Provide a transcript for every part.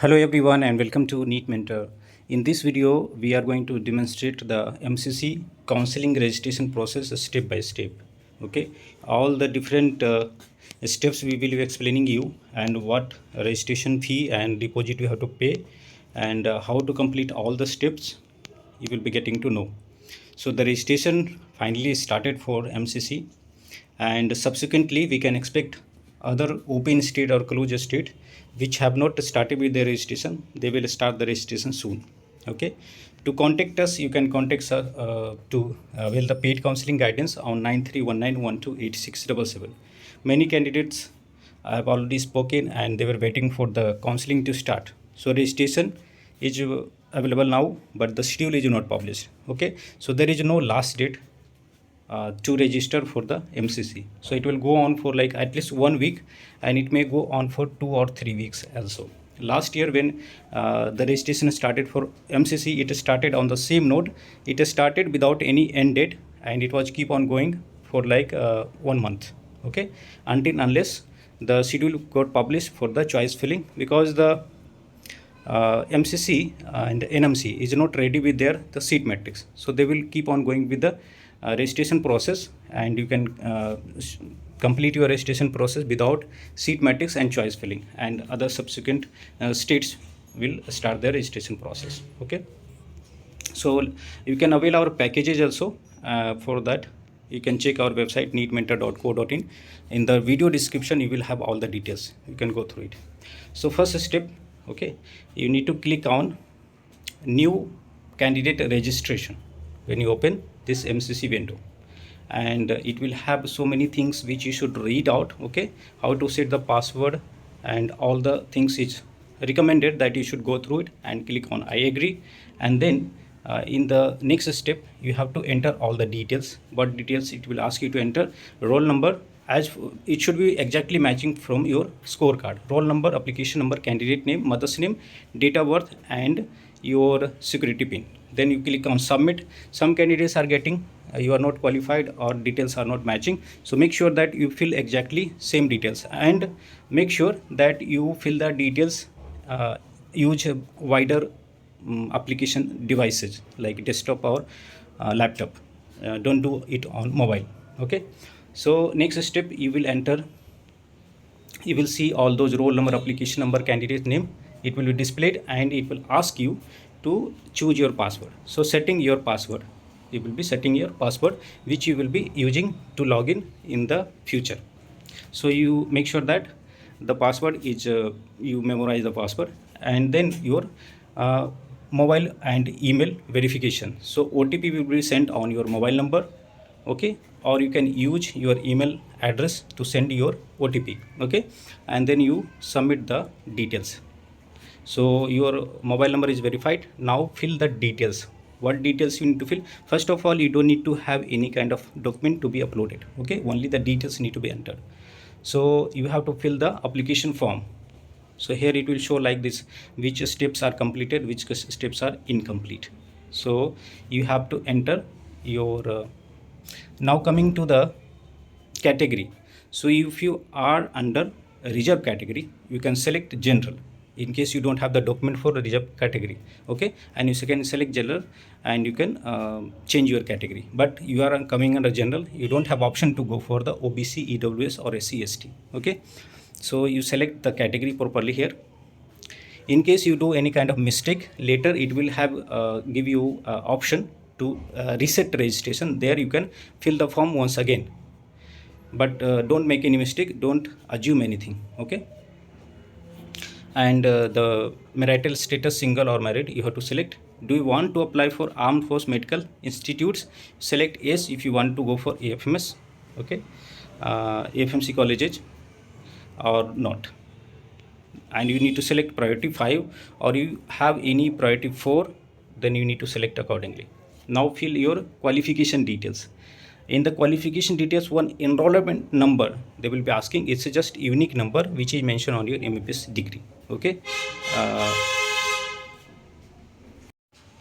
Hello everyone and welcome to NEET Mentor. In this video, we are going to demonstrate the MCC counseling registration process step by step. Okay, all the different steps we will be explaining you and what registration fee and deposit you have to pay and how to complete all the steps you will be getting to know. So the registration finally started for MCC and subsequently we can expect other open state or closed state which have not started with their registration. They will start the registration soon. Okay, to contact us you can contact us to avail the paid counseling guidance on 9319128677. Many candidates have already spoken and they were waiting for the counseling to start. So registration is available now, but the schedule is not published. Okay, so there is no last date to register for the MCC. So it will go on for like at least 1 week and it may go on for 2 or 3 weeks also. Last year when the registration started for MCC, it started on the same note. It started without any end date and it was keep on going for like 1 month. Okay, until unless the schedule got published for the choice filling, because the MCC and NMC is not ready with the seat matrix, so they will keep on going with the registration process, and you can complete your registration process without seat matrix and choice filling, and other subsequent states will start their registration process. Okay, so you can avail our packages also. For that you can check our website neetmentor.co.in. In the video description you will have all the details, you can go through it. So first step, okay, you need to click on new candidate registration when you open this MCC window, and it will have so many things which you should read out. Okay, how to set the password and all the things is recommended that you should go through it and click on I agree. And then in the next step you have to enter all the details. What details? It will ask you to enter roll number, as it should be exactly matching from your scorecard. Roll number, application number, candidate name, mother's name, date of birth, and your security pin. Then you click on submit. Some candidates are getting you are not qualified or details are not matching, so make sure that you fill exactly same details, and make sure that you fill the details use wider application devices like desktop or laptop. Don't do it on mobile. Okay, so next step, you will enter, you will see all those roll number, application number, candidate name. It will be displayed and it will ask you to choose your password. So setting your password, you will be setting your password which you will be using to log in the future. So you make sure that the password is you memorize the password, and then your mobile and email verification. So OTP will be sent on your mobile number. Okay, or you can use your email address to send your OTP. Okay, and then you submit the details. So your mobile number is verified. Now fill the details. What details you need to fill? First of all, you don't need to have any kind of document to be uploaded. Okay, only the details need to be entered. So you have to fill the application form. So here it will show like this, which steps are completed, which steps are incomplete. So you have to enter your now coming to the category. So if you are under reserve category, you can select general in case you don't have the document for reserve category. Okay, and you can select general and you can change your category. But you are coming under general, you don't have option to go for the OBC, EWS or SC/ST. Okay, so you select the category properly here. In case you do any kind of mistake, later it will have give you option to reset registration. There you can fill the form once again, but don't make any mistake, don't assume anything. Okay, and the marital status, single or married, you have to select. Do you want to apply for armed force medical institutes? Select yes if you want to go for AFMS. Okay, AFMC colleges or not, and you need to select priority 5, or you have any priority 4, then you need to select accordingly. Now fill your qualification details. In the qualification details, one enrollment number they will be asking. It's just unique number which is mentioned on your MBBS degree. Okay,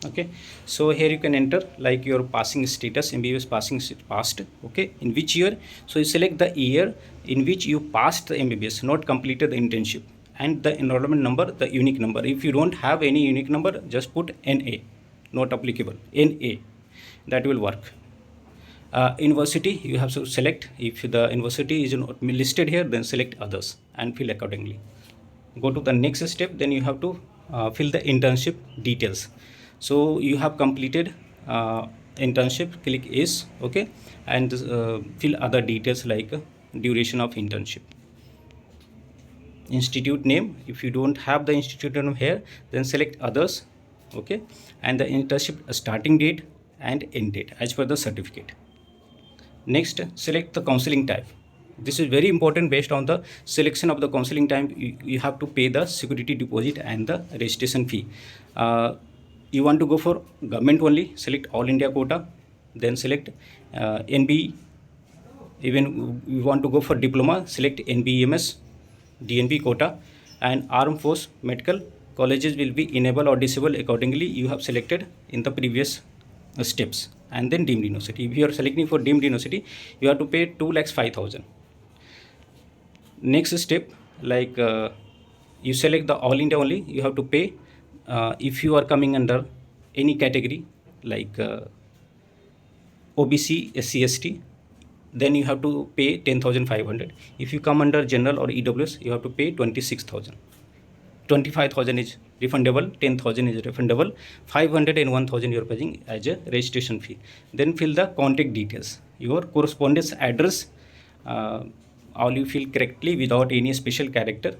okay, so here you can enter like your passing status, MBBS passing passed. Okay, in which year? So you select the year in which you passed the MBBS, not completed the internship. and the enrollment number, the unique number. If you don't have any unique number, just put NA, not applicable, NA, that will work. University, you have to select. If the university is not listed here, then select others and fill accordingly. Go to the next step, then you have to fill the internship details. So you have completed internship, click yes, okay, and fill other details like duration of internship, institute name. If you don't have the institute name here, then select others, okay, and the internship starting date and end date as per the certificate. Next, select the counseling type. This is very important. Based on the selection of the counseling type, you have to pay the security deposit and the registration fee. You want to go for government only, select all India quota, then select NB. Even you want to go for diploma, select NBEMS, DNB quota, and armed force medical colleges will be enabled or disabled accordingly. You have selected in the previous steps. And then deemed university. If you are selecting for deemed university, you have to pay 2,05,000. Next step, like you select the all India only, you have to pay. If you are coming under any category like OBC, SC, ST, then you have to pay 10,500. If you come under general or EWS, you have to pay 26,000. 25,000 is refundable, 10,000 is refundable, 500 and 1,000 you are paying as a registration fee. Then fill the contact details, your correspondence address, all you fill correctly without any special character,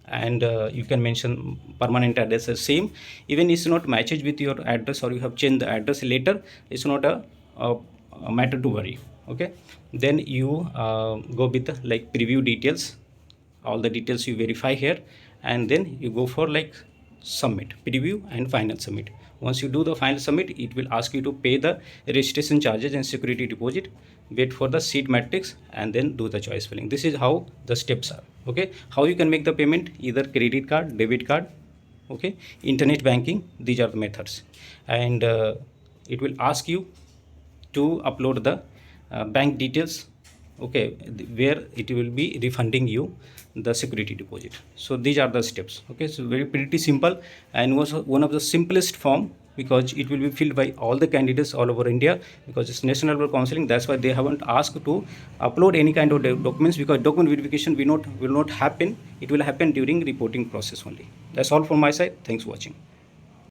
and you can mention permanent address as same. Even it's not matches with your address or you have changed the address later, it's not a matter to worry, okay. Then you go with the, like, preview details, all the details you verify here, and then you go for like submit, preview and final submit. Once you do the final submit, it will ask you to pay the registration charges and security deposit, wait for the seat matrix, and then do the choice filling. This is how the steps are, okay. How you can make the payment, either credit card, debit card, okay, internet banking, these are the methods. And it will ask you to upload the bank details, okay, where it will be refunding you the security deposit. So these are the steps, okay. So very pretty simple, and was one of the simplest form, because it will be filled by all the candidates all over India, because it's national level counseling. That's why they haven't asked to upload any kind of documents, because document verification will not happen. It will happen during reporting process only. That's all from my side. Thanks for watching.